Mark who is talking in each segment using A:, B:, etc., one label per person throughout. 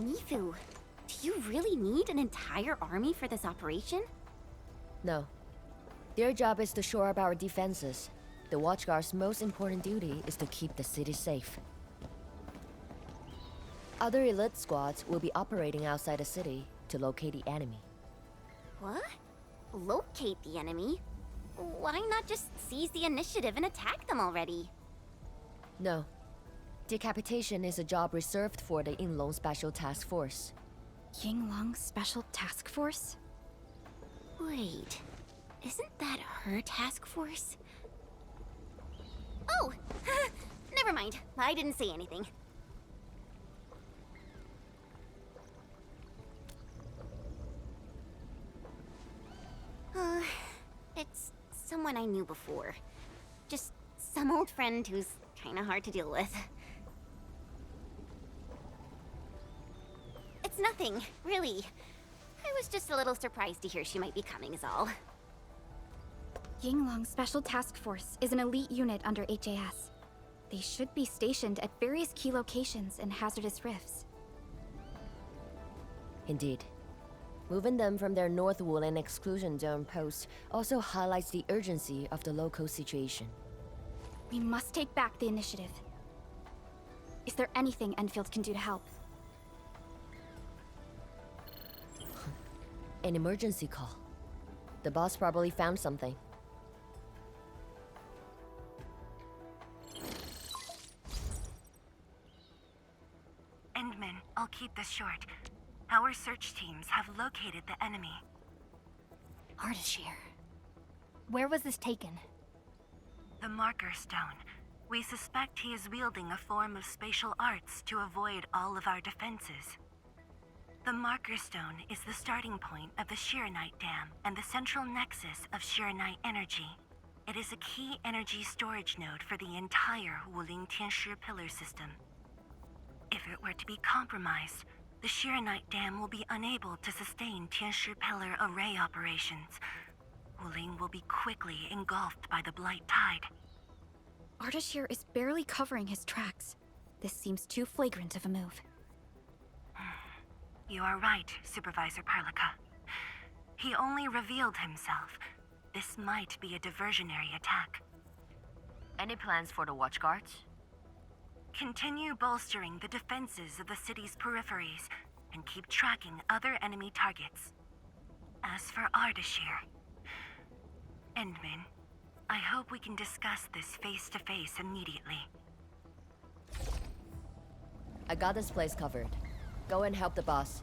A: Mifu, do you really need an entire army for this operation?
B: No. Their job is to shore up our defenses. The Watchguard's most important duty is to keep the city safe. Other elite squads will be operating outside the city to locate the enemy.
A: What? Locate the enemy? Why not just seize the initiative and attack them already?
B: No. Decapitation is a job reserved for the Yinglong Special Task Force.
C: Yinglong Special Task Force?
A: Wait, isn't that her task force? Oh! Never mind, I didn't say anything. It's someone I knew before. Just some old friend who's kinda hard to deal with. It's nothing, really. I was just a little surprised to hear she might be coming is all.
C: Yinglong Special Task Force is an elite unit under HAS. They should be stationed at various key locations in hazardous rifts.
B: Indeed. Moving them from their North Woolen exclusion zone post also highlights the urgency of the local situation.
C: We must take back the initiative. Is there anything Enfield can do to help?
B: An emergency call. The boss probably found something.
D: Endman, I'll keep this short. Our search teams have located the enemy.
A: Ardashir. Where was this taken?
D: The Marker Stone. We suspect he is wielding a form of spatial arts to avoid all of our defenses. The Marker Stone is the starting point of the Shiranite Dam and the central nexus of Shiranite energy. It is a key energy storage node for the entire Wuling Tianshi pillar system. If it were to be compromised, the Shiranite Dam will be unable to sustain Tianshi pillar array operations. Wuling will be quickly engulfed by the Blight Tide.
C: Ardashir is barely covering his tracks. This seems too flagrant of a move.
D: You are right, Supervisor Parlica. He only revealed himself. This might be a diversionary attack.
B: Any plans for the Watchguards?
D: Continue bolstering the defenses of the city's peripheries and keep tracking other enemy targets. As for Ardashir, Endman, I hope we can discuss this face-to-face immediately.
B: I got this place covered. Go and help the boss.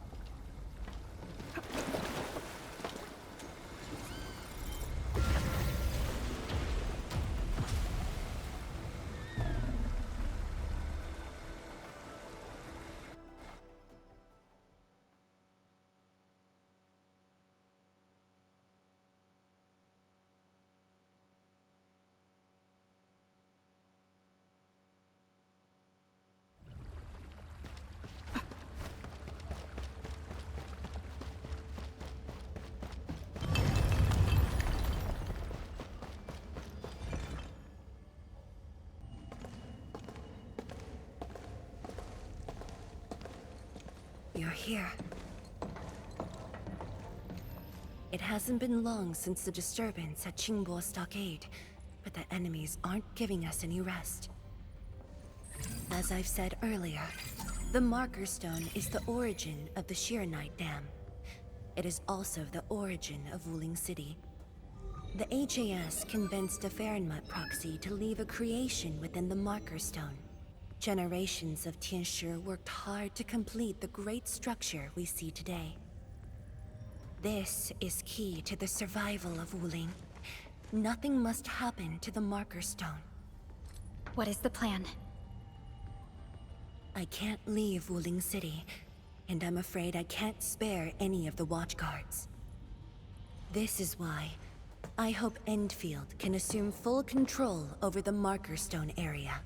D: You're here. It hasn't been long since the disturbance at Qingbo Stockade, but the enemies aren't giving us any rest. As I've said earlier, the Marker Stone is the origin of the Shiranite Dam. It is also the origin of Wuling City. The HAS convinced a Fahrenheit proxy to leave a creation within the Marker Stone. Generations of Tianshi worked hard to complete the great structure we see today. This is key to the survival of Wuling. Nothing must happen to the Marker Stone.
C: What is the plan?
D: I can't leave Wuling City, and I'm afraid I can't spare any of the Watchguards. This is why I hope Enfield can assume full control over the Marker Stone area.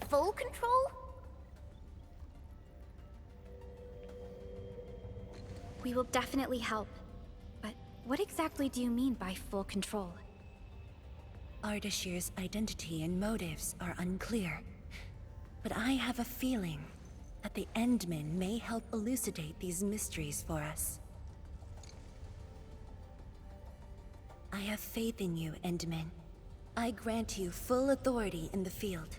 A: Full control?
C: We will definitely help. But what exactly do you mean by full control?
D: Ardashir's identity and motives are unclear. But I have a feeling that the Endmen may help elucidate these mysteries for us. I have faith in you, Endmen. I grant you full authority in the field.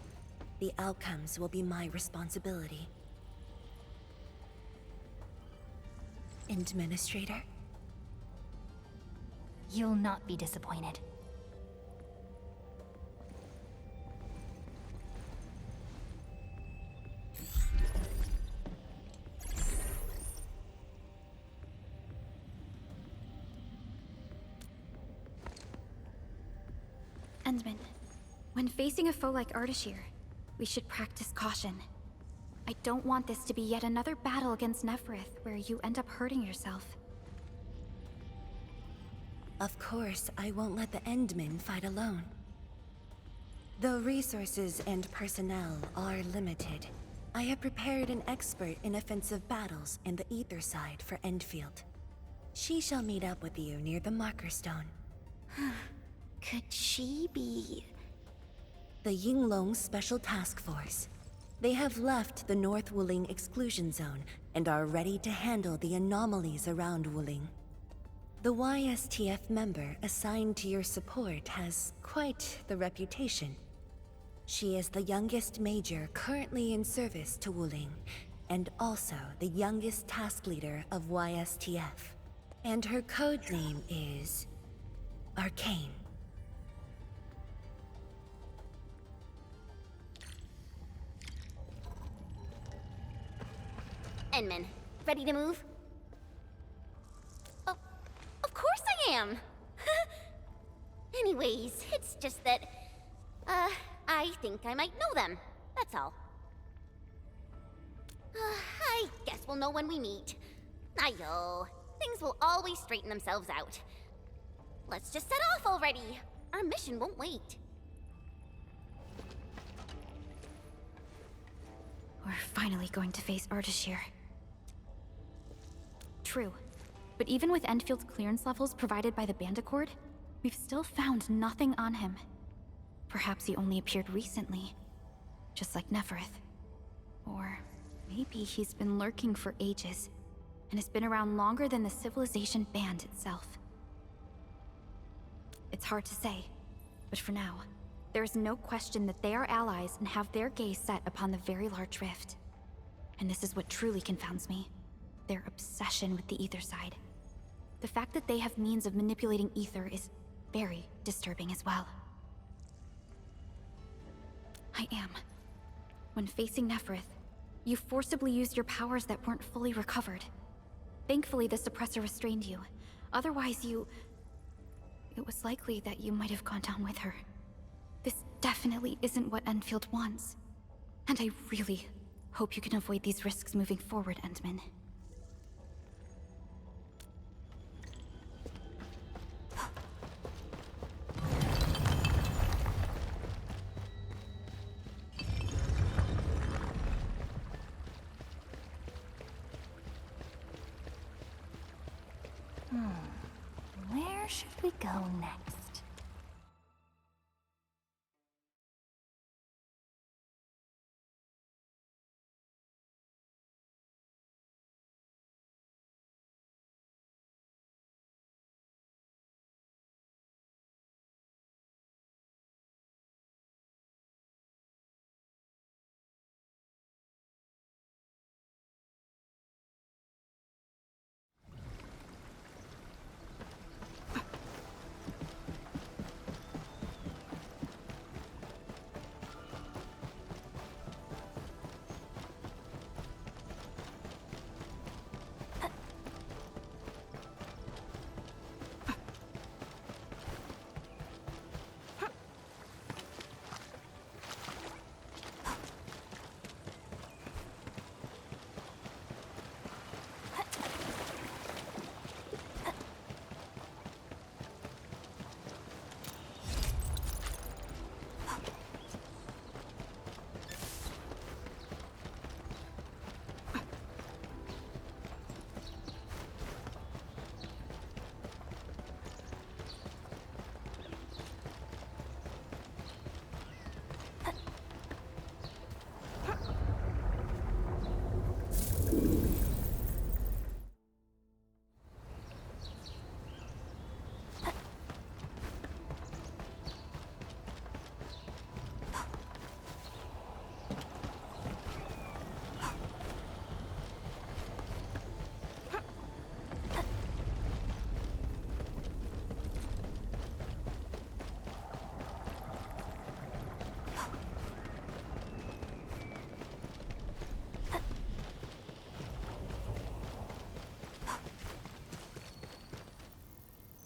D: The outcomes will be my responsibility. Administrator?
E: You'll not be disappointed.
C: Endman, when facing a foe like Ardashir, we should practice caution. I don't want this to be yet another battle against Neferith where you end up hurting yourself.
D: Of course, I won't let the Endmen fight alone. Though resources and personnel are limited, I have prepared an expert in offensive battles in the Ether side for Endfield. She shall meet up with you near the Marker Stone.
A: Could she be...
D: The Yinglong Special Task Force. They have left the North Wuling exclusion zone and are ready to handle the anomalies around Wuling. The YSTF member assigned to your support has quite the reputation. She is the youngest major currently in service to Wuling, and also the youngest task leader of YSTF. And her code name is... Arcane.
A: Endman, ready to move? Oh, of course I am! Anyways, it's just that... I think I might know them. That's all. I guess we'll know when we meet. Ayo, things will always straighten themselves out. Let's just set off already. Our mission won't wait.
C: We're finally going to face Ardashir. True. But even with Enfield's clearance levels provided by the Bandicord, we've still found nothing on him. Perhaps he only appeared recently, just like Neferith. Or maybe he's been lurking for ages, and has been around longer than the civilization band itself. It's hard to say, but for now, there is no question that they are allies and have their gaze set upon the very large rift. And this is what truly confounds me. Their obsession with the ether side. The fact that they have means of manipulating ether is very disturbing as well. I am. When facing Neferith, you forcibly used your powers that weren't fully recovered. Thankfully, the suppressor restrained you. Otherwise, it was likely that you might have gone down with her. This definitely isn't what Enfield wants. And I really hope you can avoid these risks moving forward, Endman.
E: Where should we go next?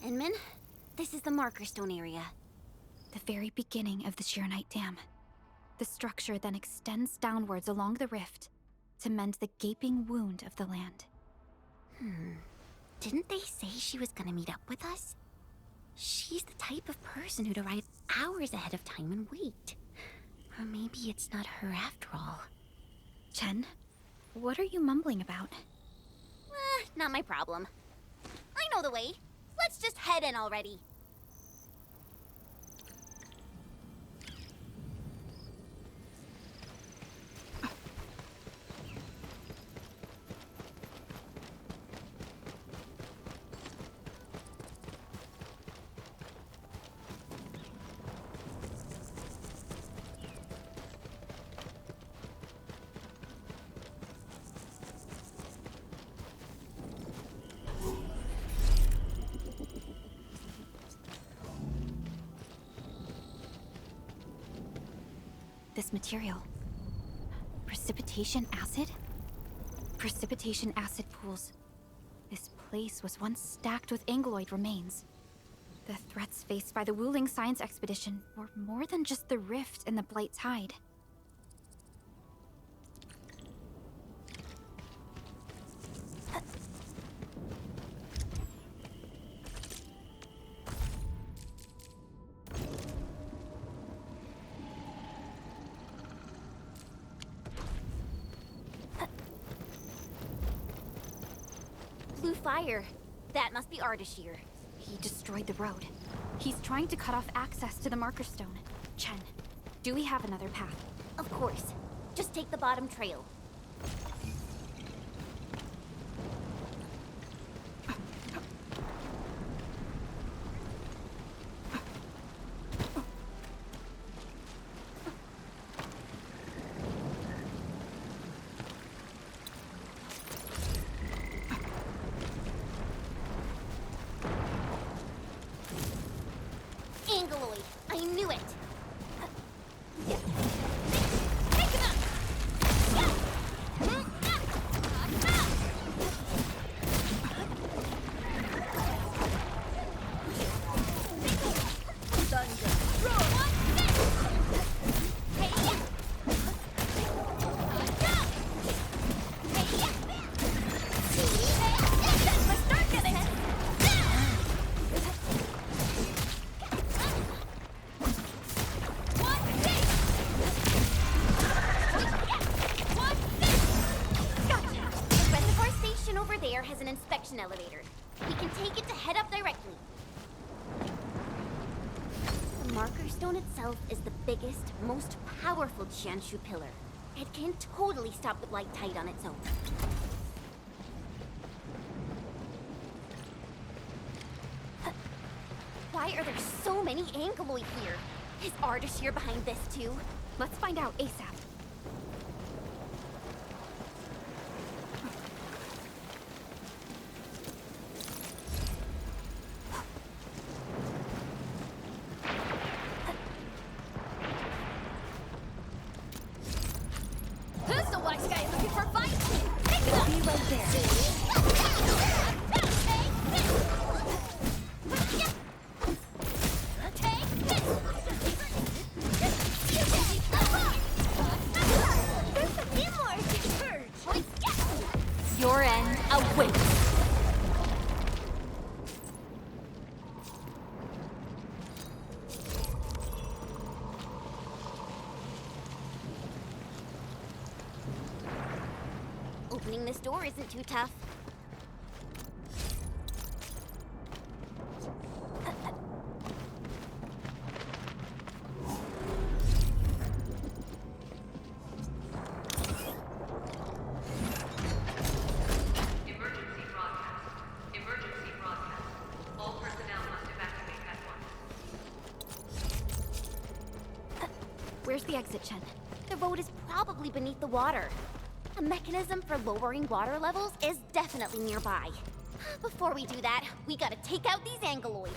A: Inman, this is the marker stone area.
C: The very beginning of the Sheernite Dam. The structure then extends downwards along the rift to mend the gaping wound of the land.
A: Didn't they say she was gonna meet up with us? She's the type of person who'd arrive hours ahead of time and wait. Or maybe it's not her after all.
C: Chen, what are you mumbling about?
A: Not my problem. I know the way. Let's just head in already.
C: This material. Precipitation acid? Precipitation acid pools. This place was once stacked with Angeloid remains. The threats faced by the Wuling science expedition were more than just the rift and the Blight Tide.
A: Blue fire. That must be Ardashir.
C: He destroyed the road. He's trying to cut off access to the marker stone. Chen, do we have another path?
A: Of course. Just take the bottom trail. Angeloid. I knew it. Take him out. Over there has an inspection elevator. We can take it to head up directly. The marker stone itself is the biggest, most powerful Jianshu pillar. It can totally stop the Blight Tide on its own. Why are there so many Angeloid here? Is Ardashir behind this too?
C: Let's find out ASAP.
A: Who's the wise guy looking for fight? Take it up!
B: Be right there.
A: Your end awaits. Opening this door isn't too tough.
F: Emergency broadcast. Emergency broadcast. All personnel must evacuate at once.
C: Where's the exit, Chen?
A: The road is probably beneath the water. A mechanism for lowering water levels is definitely nearby. Before we do that, we gotta take out these Angeloid.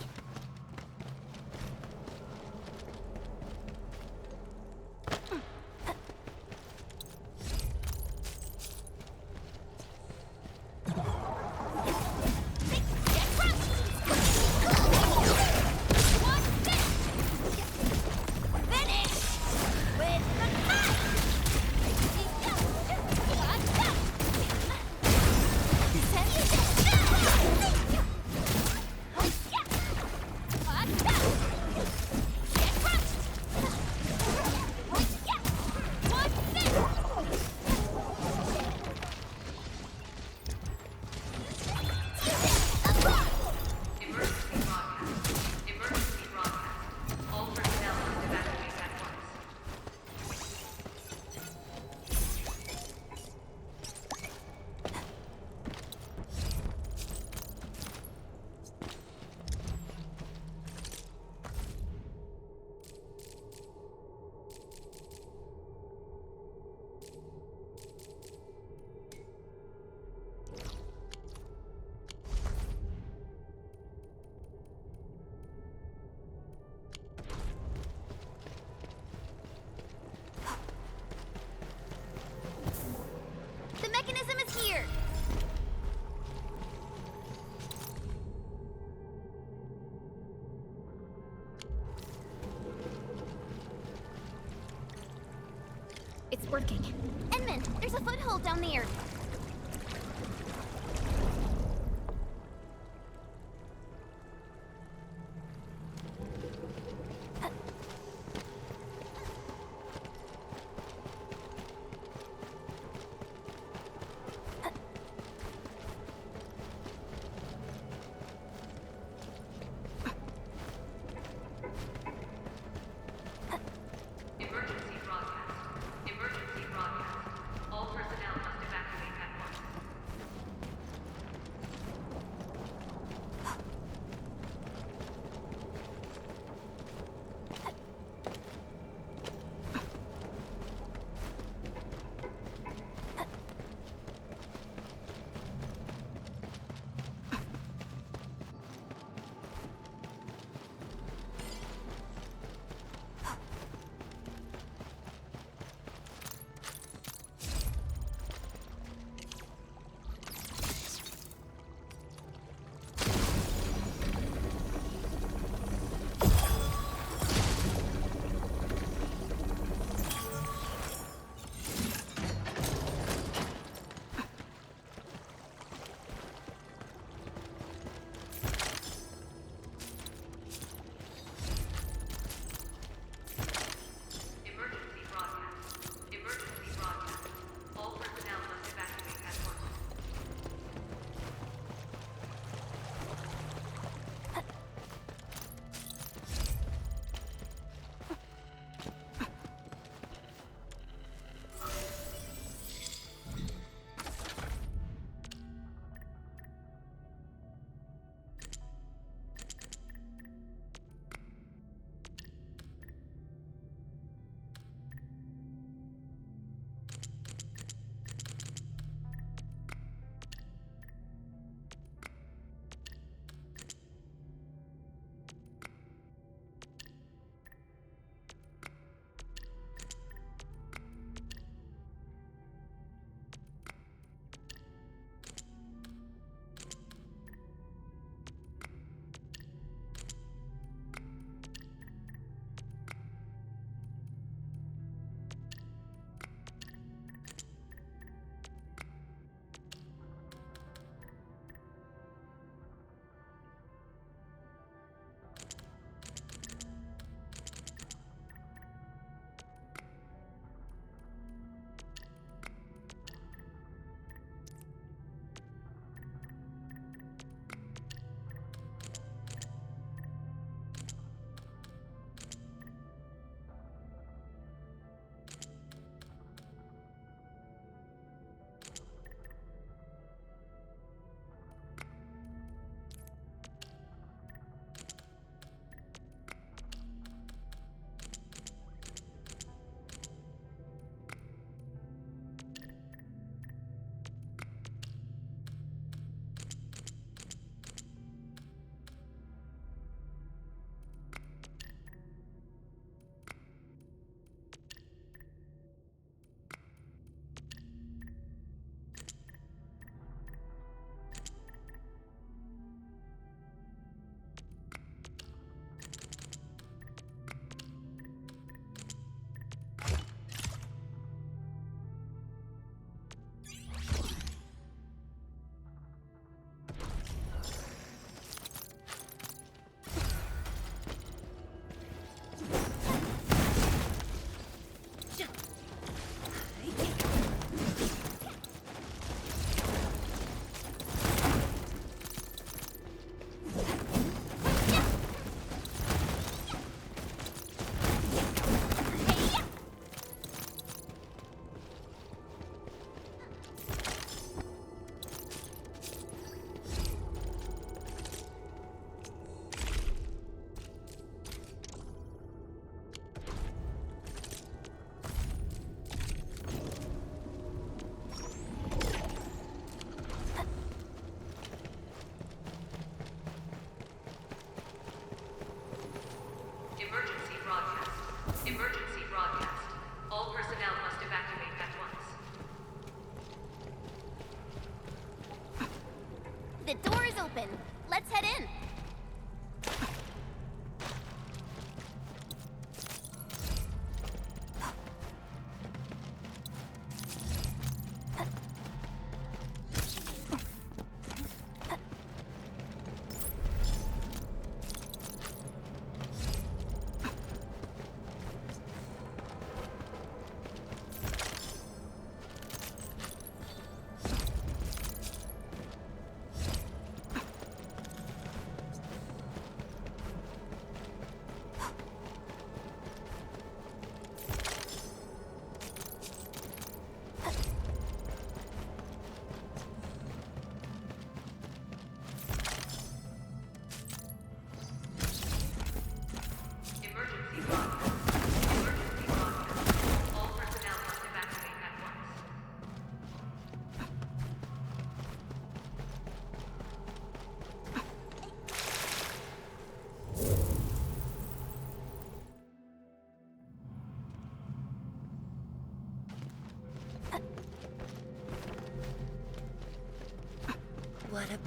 C: It's working.
A: Edmund, there's a foothold down there.
F: Emergency broadcast. Emergency broadcast. All personnel must evacuate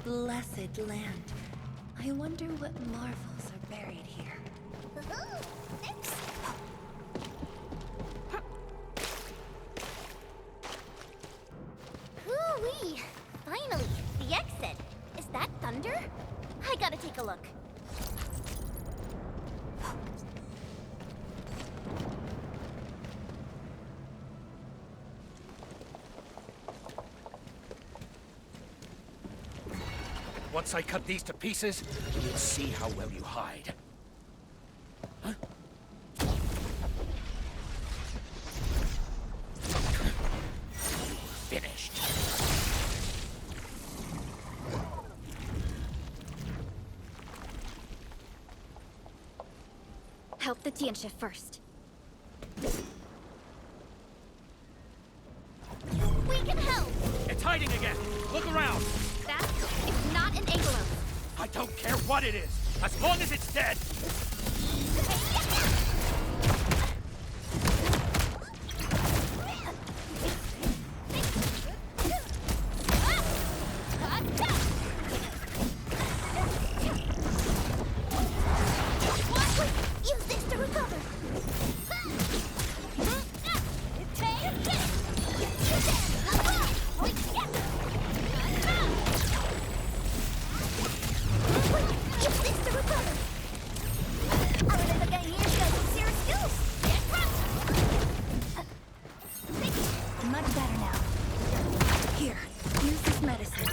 D: blessed land. I wonder what marvels are buried here.
A: Hoo-wee! Finally, the exit. Is that thunder? I gotta take a look.
G: Once I cut these to pieces, you'll see how well you hide. Huh? Finished.
C: Help the Tiansha first.
A: We can help!
G: It's hiding again! Look around!
C: It's not an Angelo.
G: I don't care what it is, as long as it's dead!
A: Use this to recover!
E: Much better now.
D: Here, use this medicine.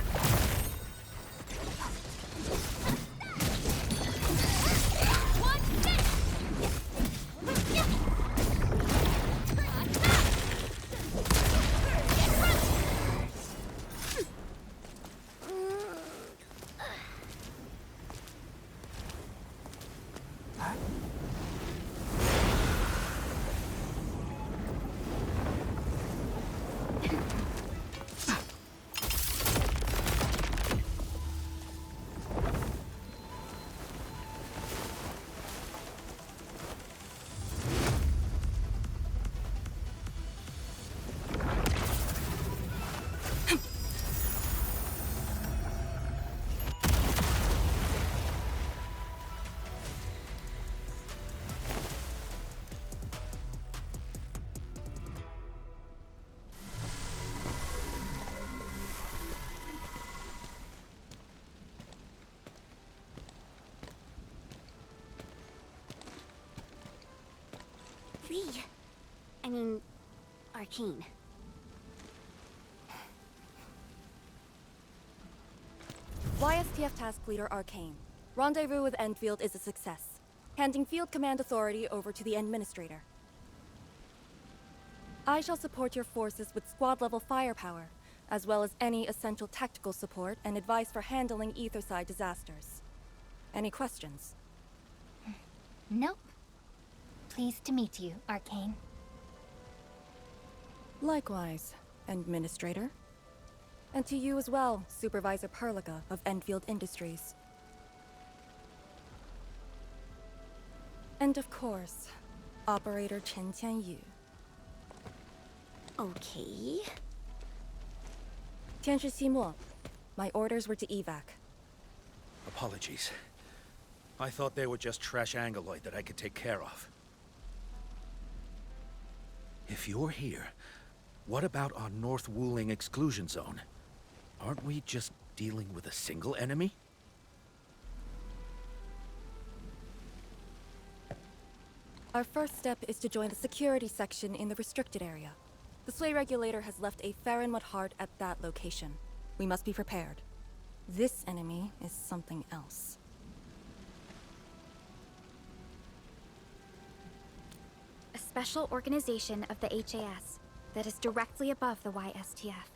A: I mean, Arcane.
H: YSTF Task Leader Arcane. Rendezvous with Enfield is a success. Handing Field Command Authority over to the Administrator. I shall support your forces with squad-level firepower, as well as any essential tactical support and advice for handling Etherside disasters. Any questions?
E: Nope. Pleased to meet you, Arcane.
H: Likewise, Administrator. And to you as well, Supervisor Perlica of Enfield Industries. And of course, Operator Chen Qianyu.
A: Okay.
H: Tianshi Simo, my orders were to evac.
G: Apologies. I thought they were just trash Angoloid that I could take care of. If you're here, what about our North Wuling exclusion zone? Aren't we just dealing with a single enemy?
H: Our first step is to join the security section in the restricted area. The Sway Regulator has left a Farinmut heart at that location. We must be prepared. This enemy is something else.
C: A special organization of the HAS that is directly above the YSTF.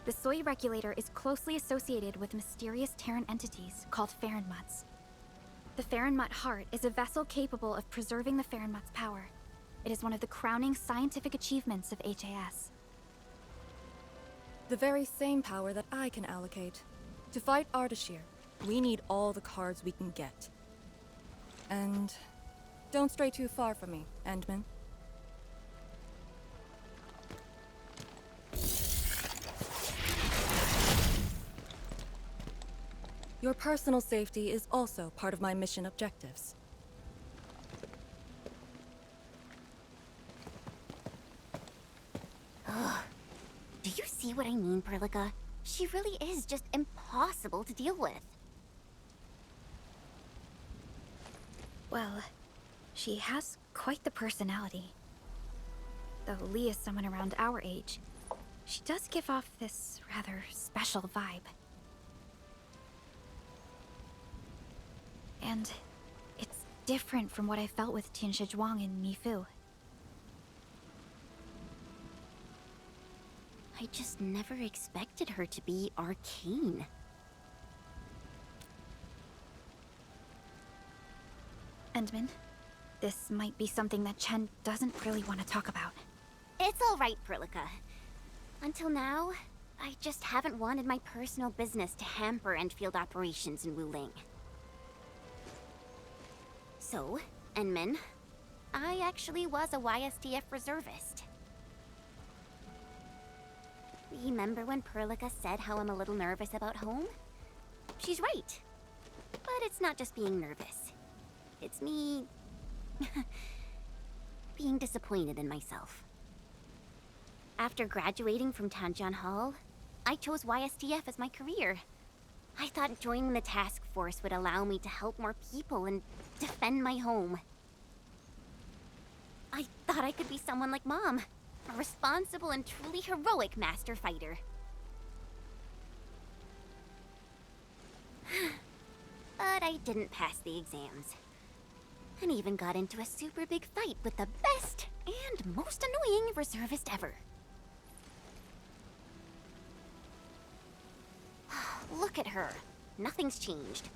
C: The Soy Regulator is closely associated with mysterious Terran entities called Farinmuts. The Farinmut Heart is a vessel capable of preserving the Farinmut's power. It is one of the crowning scientific achievements of HAS.
H: The very same power that I can allocate. To fight Ardashir, we need all the cards we can get. And don't stray too far from me, Endman. Your personal safety is also part of my mission objectives.
A: Do you see what I mean, Perlica? She really is just impossible to deal with.
C: Well, she has quite the personality. Though Lee is someone around our age, she does give off this rather special vibe. And it's different from what I felt with Tianshi Zhuang and Mifu.
A: I just never expected her to be arcane.
C: Endman, this might be something that Chen doesn't really want to talk about.
A: It's all right, Perlica. Until now, I just haven't wanted my personal business to hamper Enfield operations in Wuling. So, Enmin, I actually was a YSTF reservist. Remember when Perlica said how I'm a little nervous about home? She's right. But it's not just being nervous. It's me... being disappointed in myself. After graduating from Tanjian Hall, I chose YSTF as my career. I thought joining the task force would allow me to help more people and defend my home. I thought I could be someone like Mom, a responsible and truly heroic master fighter. But I didn't pass the exams. And even got into a super big fight with the best and most annoying reservist ever. Look at her. Nothing's changed.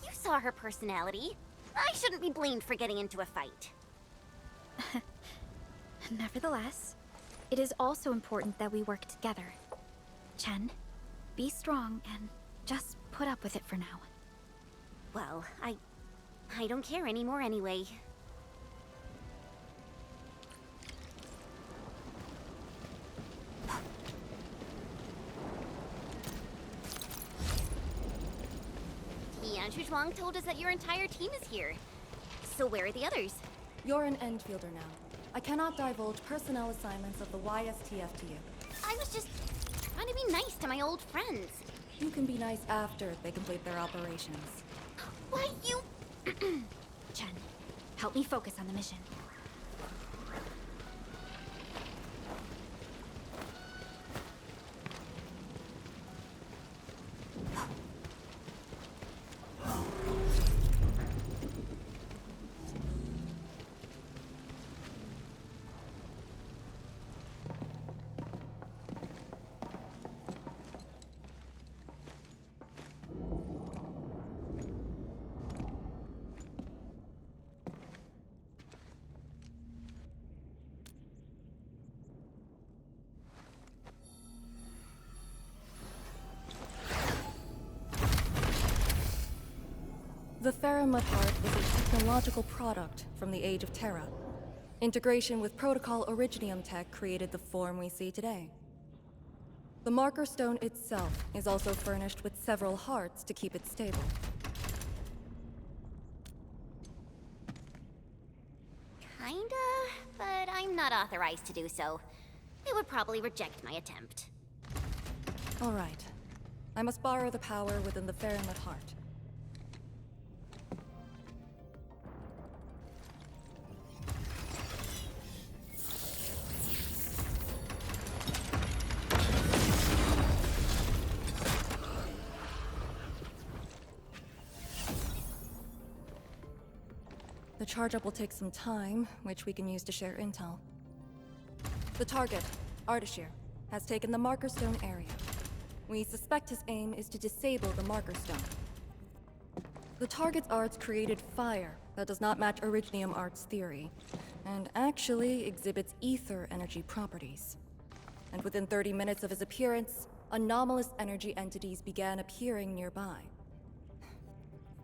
A: You saw her personality. I shouldn't be blamed for getting into a fight.
C: Nevertheless, it is also important that we work together. Chen, be strong and just put up with it for now.
A: Well, I don't care anymore anyway. Tianshi Zhuang told us that your entire team is here. So where are the others?
H: You're an Endfielder now. I cannot divulge personnel assignments of the YSTF to you.
A: I was just trying to be nice to my old friends.
H: You can be nice after they complete their operations.
A: Why, you...
C: Chen, help me focus on the mission.
H: The Farron Heart is a technological product from the Age of Terra. Integration with Protocol Originium tech created the form we see today. The marker stone itself is also furnished with several hearts to keep it stable.
A: Kinda, but I'm not authorized to do so. They would probably reject my attempt.
H: All right. I must borrow the power within the Farron Heart. The charge-up will take some time, which we can use to share intel. The target, Ardashir, has taken the Marker Stone area. We suspect his aim is to disable the Marker Stone. The target's arts created fire that does not match Originium art's theory, and actually exhibits ether energy properties. And within 30 minutes of his appearance, anomalous energy entities began appearing nearby.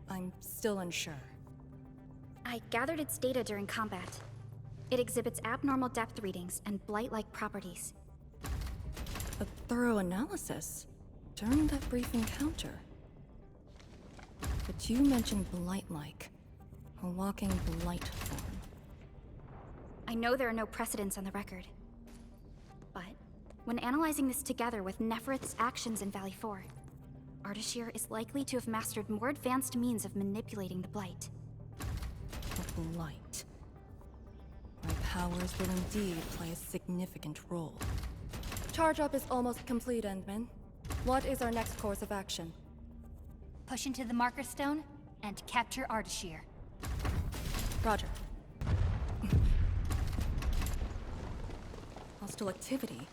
H: I'm still unsure.
C: I gathered its data during combat. It exhibits abnormal depth readings and blight-like properties.
H: A thorough analysis? During that brief encounter? But you mentioned blight-like. A walking blight form.
C: I know there are no precedents on the record. But when analyzing this together with Neferith's actions in Valley 4, Ardashir is likely to have mastered more advanced means of manipulating the Blight.
H: A blight. My powers will indeed play a significant role. Charge-up is almost complete, Endman. What is our next course of action?
E: Push into the marker stone and capture Ardashir.
H: Roger. Hostile activity?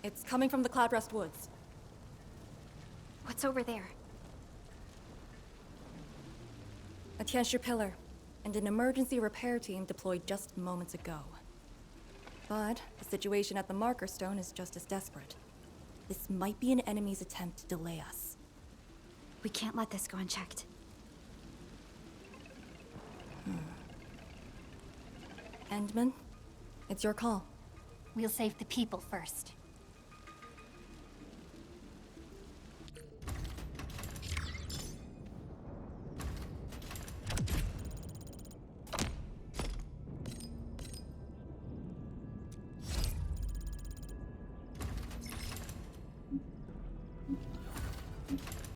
H: It's coming from the Cloudrest Woods.
C: What's over there?
H: A Tianshi pillar, and an emergency repair team deployed just moments ago. But the situation at the marker stone is just as desperate. This might be an enemy's attempt to delay us.
C: We can't let this go unchecked.
H: Endman, it's your call.
E: We'll save the people first.